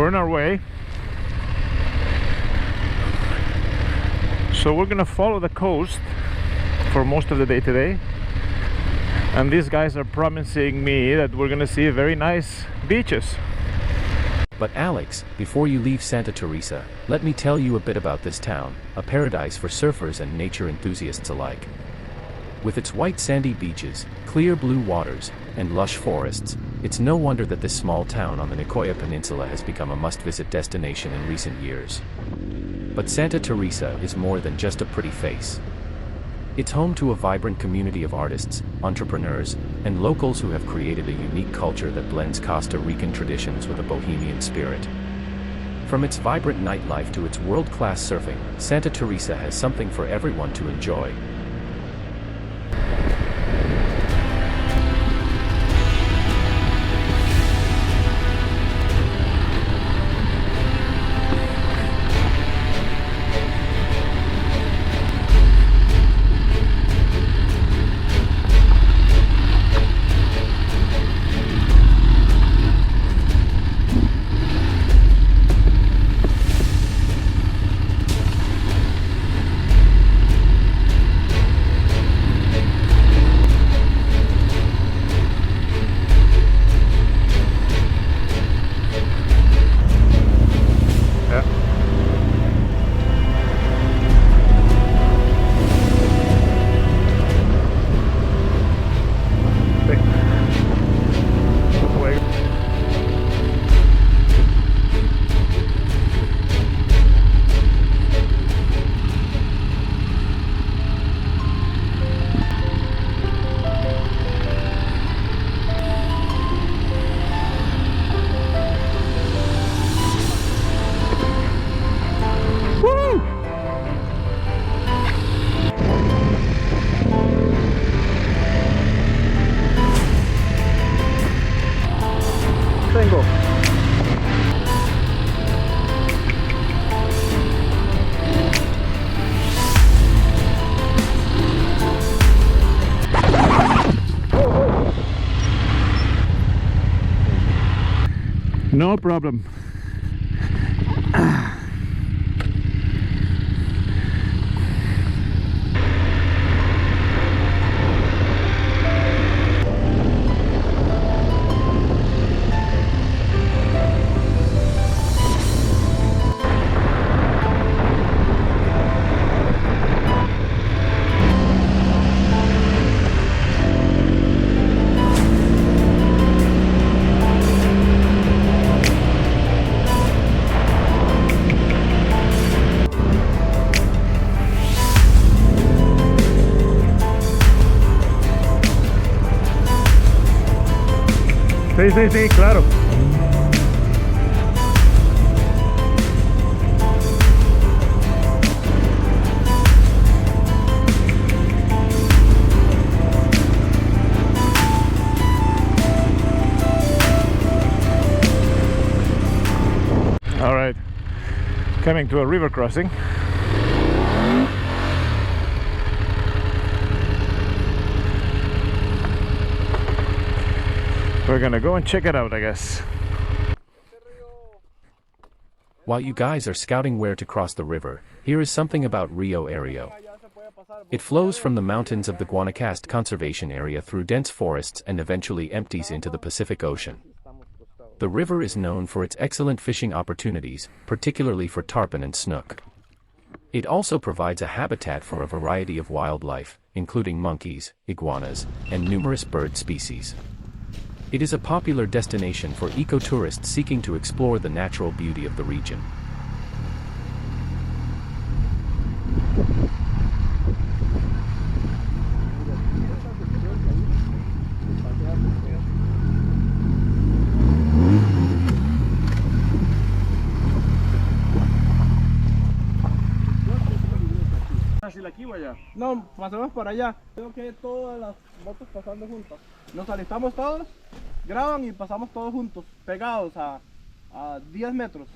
we're on our way. So we're gonna follow the coast for most of the day today, and these guys are promising me that we're gonna see very nice beaches. But Alex, before you leave Santa Teresa, let me tell you a bit about this town, a paradise for surfers and nature enthusiasts alike. With its white sandy beaches, clear blue waters, and lush forests, it's no wonder that this small town on the Nicoya Peninsula has become a must-visit destination in recent years. But Santa Teresa is more than just a pretty face. It's home to a vibrant community of artists, entrepreneurs, and locals who have created a unique culture that blends Costa Rican traditions with a bohemian spirit. From its vibrant nightlife to its world-class surfing, Santa Teresa has something for everyone to enjoy. No problem. Sí, sí, sí, claro. All right, coming to a river crossing. We're gonna go and check it out, I guess. While you guys are scouting where to cross the river, here is something about Rio Ario. It flows from the mountains of the Guanacaste Conservation Area through dense forests and eventually empties into the Pacific Ocean. The river is known for its excellent fishing opportunities, particularly for tarpon and snook. It also provides a habitat for a variety of wildlife, including monkeys, iguanas, and numerous bird species. It is a popular destination for ecotourists seeking to explore the natural beauty of the region. No, pasemos para allá. Creo que todas las motos pasando juntas. Nos alistamos todos, graban y pasamos todos juntos, pegados a 10 metros.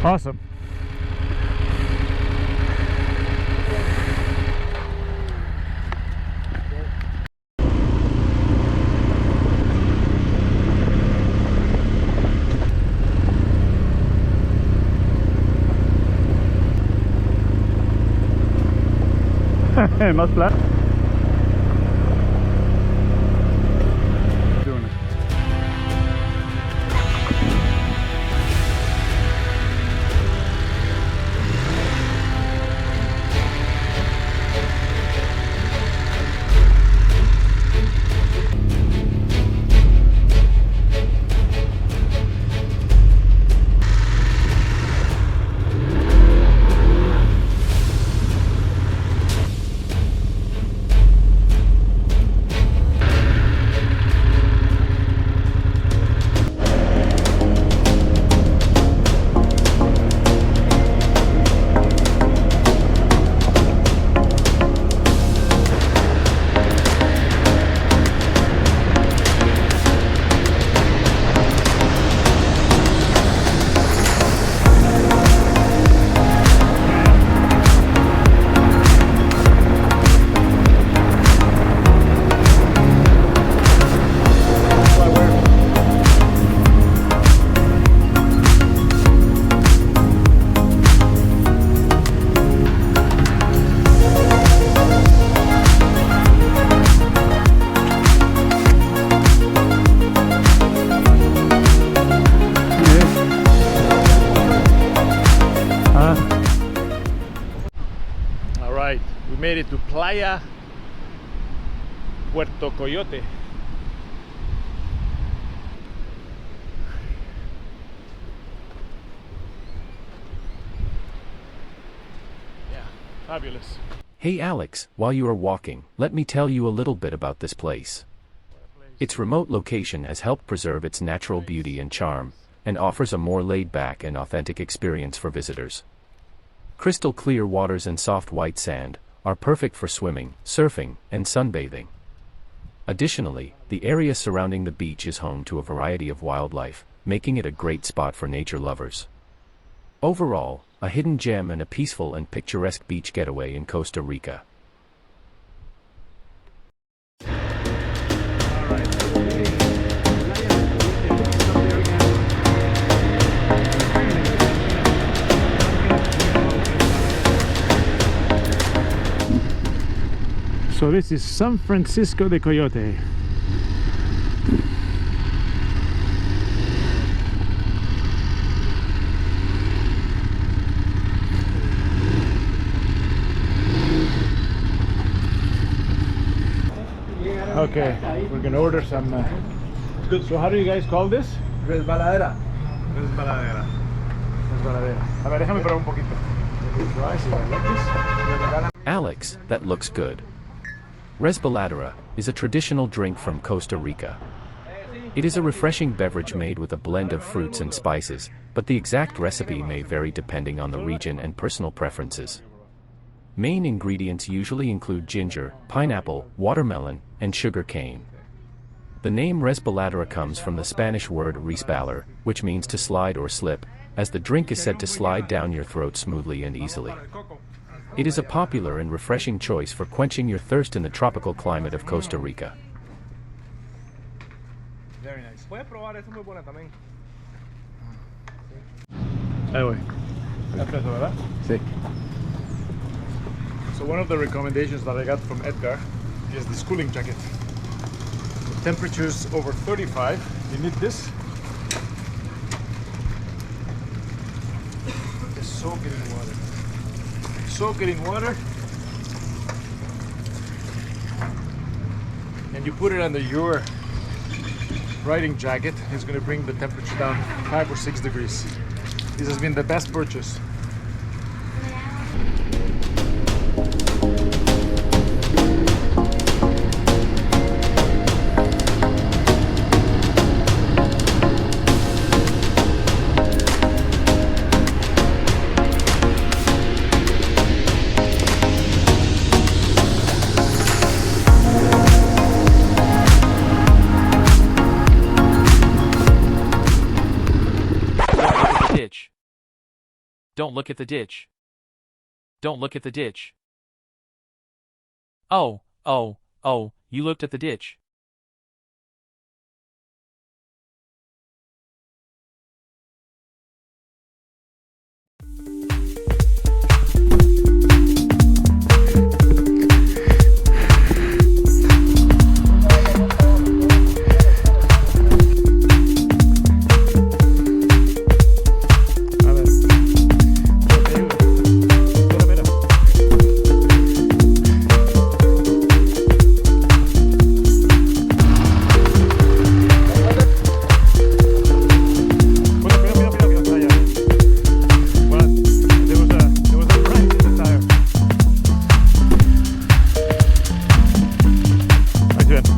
Awesome. Más plan. Doing it. All right, we made it to Playa Puerto Coyote. Yeah, fabulous. Hey Alex, while you are walking, let me tell you a little bit about this place. Its remote location has helped preserve its natural beauty and charm, and offers a more laid-back and authentic experience for visitors. Crystal clear waters and soft white sand are perfect for swimming, surfing, and sunbathing. Additionally, the area surrounding the beach is home to a variety of wildlife, making it a great spot for nature lovers. Overall, a hidden gem and a peaceful and picturesque beach getaway in Costa Rica. So this is San Francisco de Coyote. Okay, we're gonna order some. So how do you guys call this? Resbaladera. Resbaladera. A ver, déjame probar un poquito. Try, see if I like this. Alex, that looks good. Resbaladera is a traditional drink from Costa Rica. It is a refreshing beverage made with a blend of fruits and spices, but the exact recipe may vary depending on the region and personal preferences. Main ingredients usually include ginger, pineapple, watermelon, and sugar cane. The name resbaladera comes from the Spanish word resbalar, which means to slide or slip, as the drink is said to slide down your throat smoothly and easily. It is a popular and refreshing choice for quenching your thirst in the tropical climate of Costa Rica. Very nice. Puedes probar, esa es muy buena también. Ahí voy. Espresso, ¿verdad? Sí. So one of the recommendations that I got from Edgar is this cooling jacket. The temperature's over 35. You need this. Just soak it in water. Soak it in water. And you put it under your riding jacket. It's going to bring the temperature down 5 or 6 degrees. This has been the best purchase. Don't look at the ditch. Don't look at the ditch. Oh, you looked at the ditch. A ver. Yo te ayudo. Mira, mira. Mira, mira, mira, mira, mira. Allá. Well, there was a crack in the tire. Ahí se ven.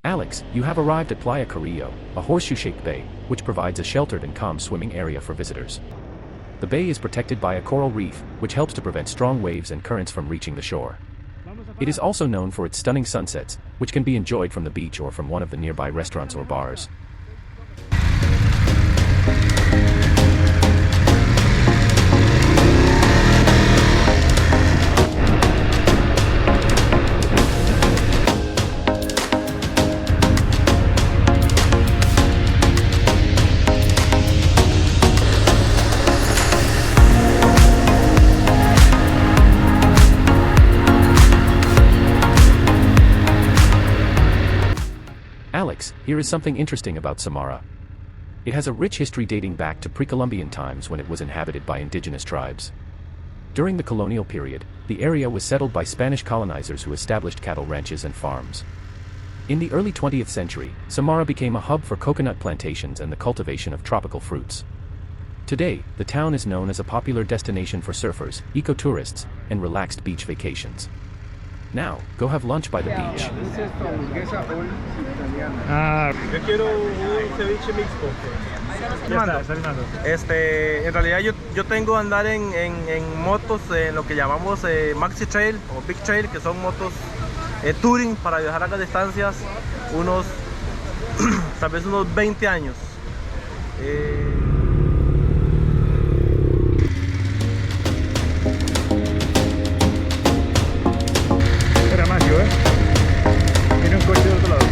Alex, you have arrived at Playa Carrillo, a horseshoe-shaped bay, which provides a sheltered and calm swimming area for visitors. The bay is protected by a coral reef, which helps to prevent strong waves and currents from reaching the shore. It is also known for its stunning sunsets, which can be enjoyed from the beach or from one of the nearby restaurants or bars. Alex, here is something interesting about Samara. It has a rich history dating back to pre-Columbian times when it was inhabited by indigenous tribes. During the colonial period, the area was settled by Spanish colonizers who established cattle ranches and farms. In the early 20th century, Samara became a hub for coconut plantations and the cultivation of tropical fruits. Today, the town is known as a popular destination for surfers, ecotourists, and relaxed beach vacations. Now, go have lunch by the beach. Ah, Yo quiero un ceviche mixto. ya está terminando. En realidad yo tengo a andar en motos, en lo que llamamos Maxi Trail o Big Trail, que son motos touring para viajar a largas distancias, tal vez unos 20 años. Era Mario, Tiene un coche de otro lado.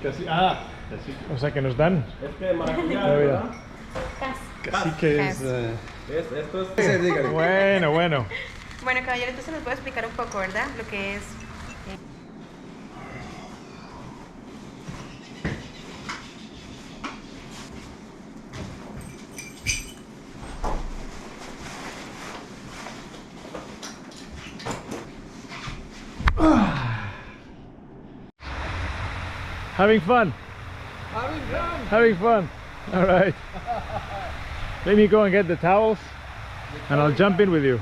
Casi, o sea que nos dan. Es que maracuyá, Oh, ¿verdad? Casi que es. Esto es... Bueno, bueno. Bueno, caballero, entonces nos puede explicar un poco, ¿verdad? Lo que es. Having fun. Having fun. All right. Let me go and get the towels, and I'll jump in with you.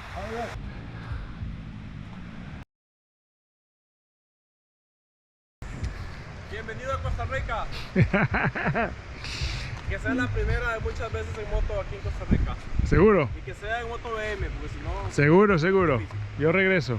Bienvenido a Costa Rica. Que sea la primera de muchas veces en moto aquí en Costa Rica. ¿Seguro? Y que sea en moto BM, porque si no... Seguro, seguro. Yo regreso.